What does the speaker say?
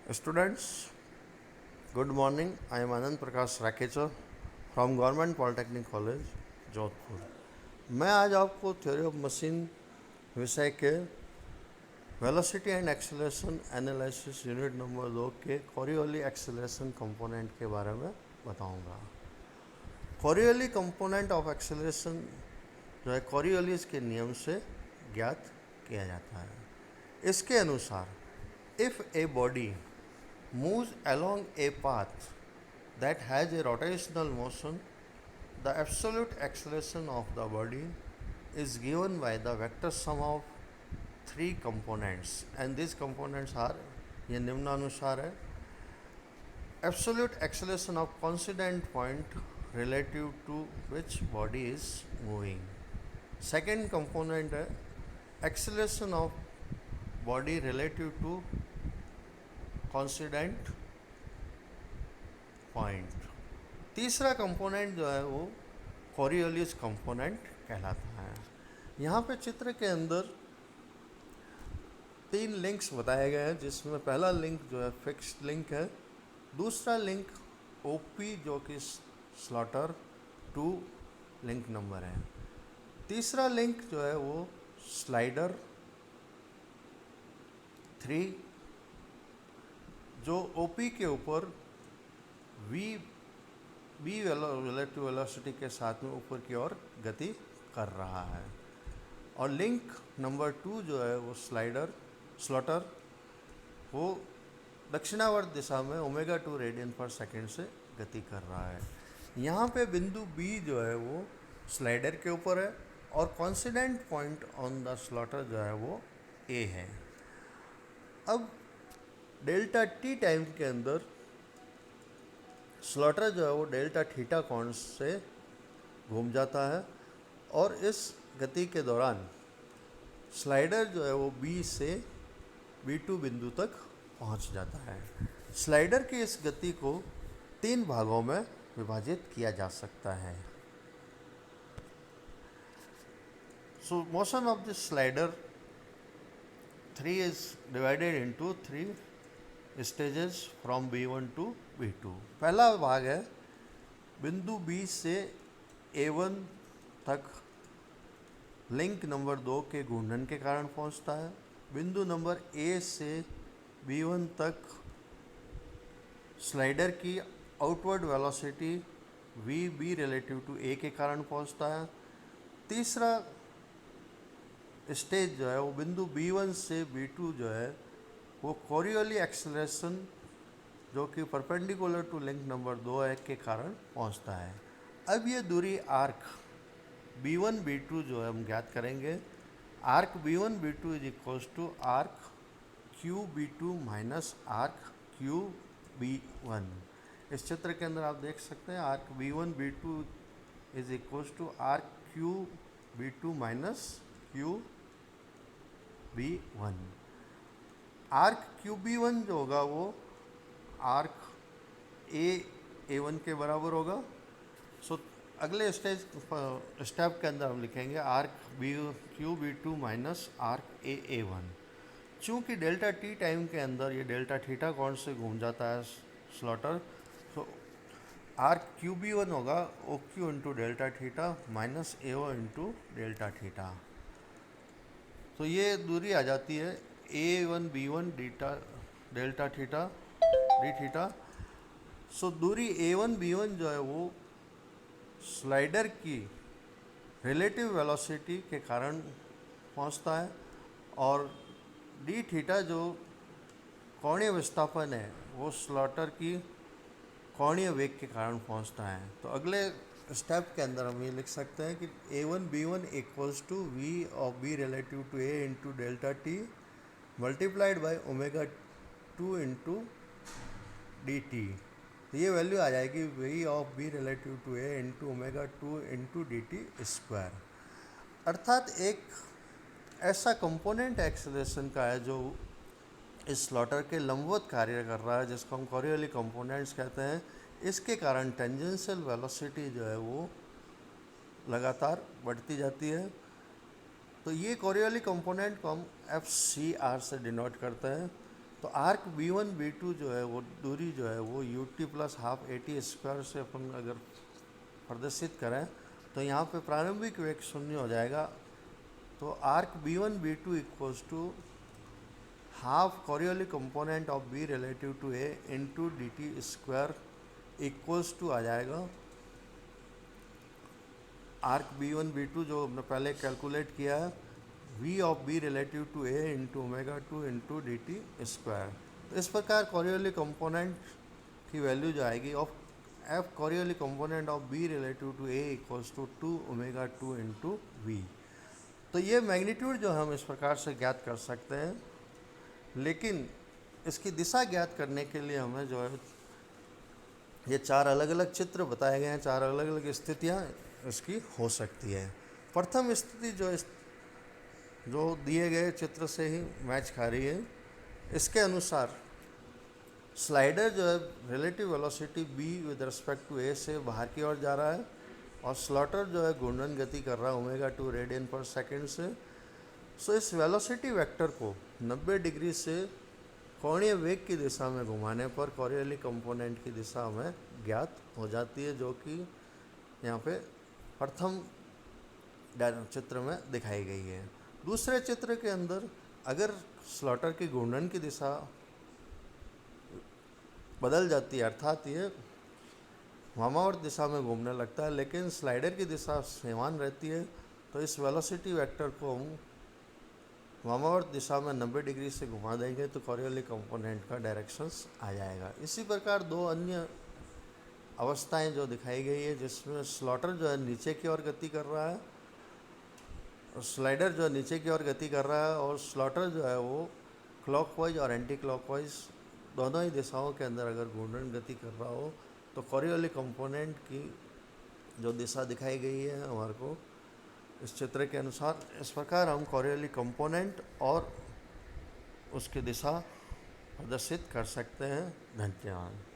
Students, good morning. I am Anand Prakash Rakecha from Government Polytechnic College, Jodhpur. मैं आज आपको theory of machine विषय के velocity and acceleration analysis unit number 2 के कोरियोली acceleration component के बारे में बताऊंगा। कोरियोली कंपोनेंट ऑफ एक्सेलरेशन जो है कोरियोलिस के नियम से ज्ञात किया जाता है। इसके अनुसार if a body moves along a path that has a rotational motion, the absolute acceleration of the body is given by the vector sum of three components, and these components are ये निम्नानुसार है। Absolute acceleration of coincident point relative to which body is moving. Second component है acceleration of body relative to coincident point. तीसरा component जो है वो Coriolis component कहलाता है। यहाँ पे चित्र के अंदर तीन लिंक्स बताए गए हैं, जिसमें पहला लिंक जो है फिक्स्ड लिंक है, दूसरा लिंक ओपी जो कि स्लॉटर 2 लिंक नंबर है, तीसरा लिंक जो है वो स्लाइडर 3 जो ओपी के ऊपर वी रिलेटिव वेलोसिटी के साथ में ऊपर की ओर गति कर रहा है, और लिंक नंबर 2 जो है वो स्लॉटर वो दक्षिणावर्त दिशा में ओमेगा 2 रेडियन पर सेकेंड से गति कर रहा है। यहाँ पे बिंदु बी जो है वो स्लाइडर के ऊपर है और coincident point on the slaughter जो है वो ए है। अब डेल्टा टी टाइम के अंदर स्लॉटर जो है वो डेल्टा थीटा कोण से घूम जाता है और इस गति के दौरान स्लाइडर जो है वो बी से B2 बिंदु तक पहुंच जाता है। स्लाइडर की इस गति को 3 भागों में विभाजित किया जा सकता है। So motion of this slider 3 is divided into 3 stages from B1 to B2। पहला भाग है बिंदु B से A1 तक लिंक नंबर 2 के घूर्णन के कारण पहुंचता है। बिंदु नंबर A से B1 तक स्लाइडर की outward velocity VB relative to A के कारण पहुंचता है। तीसरा स्टेज जो है वो बिंदु B1 से B2 जो है वो कोरियोली एक्सेलरेशन जो कि परपेंडिकुलर टू लिंक नंबर 2 है के कारण पहुंचता है। अब ये दूरी आर्क B1 B2 जो है हम ज्ञात करेंगे। Arc B1 B2 is equals to arc Q B2 minus arc Q B1। इस चित्र के अंदर आप देख सकते हैं arc B1 B2 is equals to arc Q B2 minus Q B1। Arc QB1 जो होगा वो आर्क A1 के बराबर होगा। सो अगले स्टेप के अंदर हम लिखेंगे arc QB2 minus arc A1। चूँकि डेल्टा टी टाइम के अंदर ये डेल्टा थीटा कोण से घूम जाता है स्लॉटर, तो आर्क QB1 होगा OQ into delta theta minus AO into delta theta. तो ये दूरी आ जाती है A1 B1 delta theta D theta. So दूरी A1 B1 जो है वो स्लाइडर की रिलेटिव वेलोसिटी के कारण पहुंचता है, और डी थीटा जो कोणीय विस्थापन है वो स्लॉटर की कोणीय वेग के कारण पहुंचता है। तो अगले स्टेप के अंदर हम ये लिख सकते हैं कि A1 B1 equals to V of B relative to A into delta T multiplied by omega 2 into D T. तो ये वैल्यू आ जाएगी V of B relative to A into omega 2 into D T square. अर्थात एक ऐसा component acceleration का है जो इस स्लॉटर के लंबवत कार्य कर रहा है, जिसको हम कोरियोली कंपोनेंट्स कहते हैं। इसके कारण टेंजेंशियल वेलोसिटी जो है वो लगातार बढ़ती जाती है। तो ये कोरियोली कंपोनेंट को हम FCR से डिनोट करते हैं। तो आर्क B1 B2 जो है वो दूरी जो है वो UT plus half AT square से अपन अगर प्रदर्शित करें तो यहाँ पे प्रारंभिक वेग शून्य हो जाएगा। तो arc B1 B2 equals to half Coriolis component of B relative to A into DT square equals to आ जाएगा आर्क B1 B2 जो हमने पहले कैलकुलेट किया है V of B relative to A into omega 2 into DT square. तो इस प्रकार कॉरियोलिक कंपोनेंट की वैल्यू जो आएगी of F Coriolis component of B relative to A equals to 2 omega 2 into V। तो ये मैग्नीट्यूड जो हम इस प्रकार से ज्ञात कर सकते हैं, लेकिन इसकी दिशा ज्ञात करने के लिए हमें जो है ये चार अलग अलग चित्र बताए गए हैं, चार अलग अलग स्थितियाँ इसकी हो सकती है। प्रथम स्थिति जो दिए गए चित्र से ही मैच खा रही है, इसके अनुसार स्लाइडर जो है relative velocity b with respect to a से बाहर की ओर जा रहा है और स्लॉटर जो है घूर्णन गति कर रहा है ओमेगा 2 रेडियन पर सेकंड से। सो इस वेलोसिटी वेक्टर को 90 डिग्री से कोणीय वेग की दिशा में घुमाने पर कॉरियोलिक कंपोनेंट की दिशा हमें ज्ञात हो जाती है, जो कि यहाँ पे प्रथम चित्र में दिखाई गई है। दूसरे चित्र के अंदर अगर स्लॉटर की घूर्णन की दिशा बदल जाती है, अर्थात ये वामावर्त दिशा में घूमने लगता है, लेकिन स्लाइडर की दिशा समान रहती है, तो इस वेलोसिटी वेक्टर को हम वामावर्त दिशा में 90 डिग्री से घुमा देंगे तो कॉरियोलिक कंपोनेंट का डायरेक्शंस आ जाएगा। इसी प्रकार दो अन्य अवस्थाएं जो दिखाई गई है, जिसमें स्लॉटर जो है नीचे की ओर गति कर रहा है और स्लाइडर जो है नीचे की ओर गति कर रहा है, और स्लॉटर जो है वो क्लॉकवाइज और एंटी क्लॉकवाइज दोनों ही दिशाओं के अंदर अगर घूर्णन गति कर रहा हो, तो कॉरियोलिक कंपोनेंट की जो दिशा दिखाई गई है हमारे को इस चित्र के अनुसार, इस प्रकार हम कॉरियोलिक कंपोनेंट और उसकी दिशा प्रदर्शित कर सकते हैं। धन्यवाद।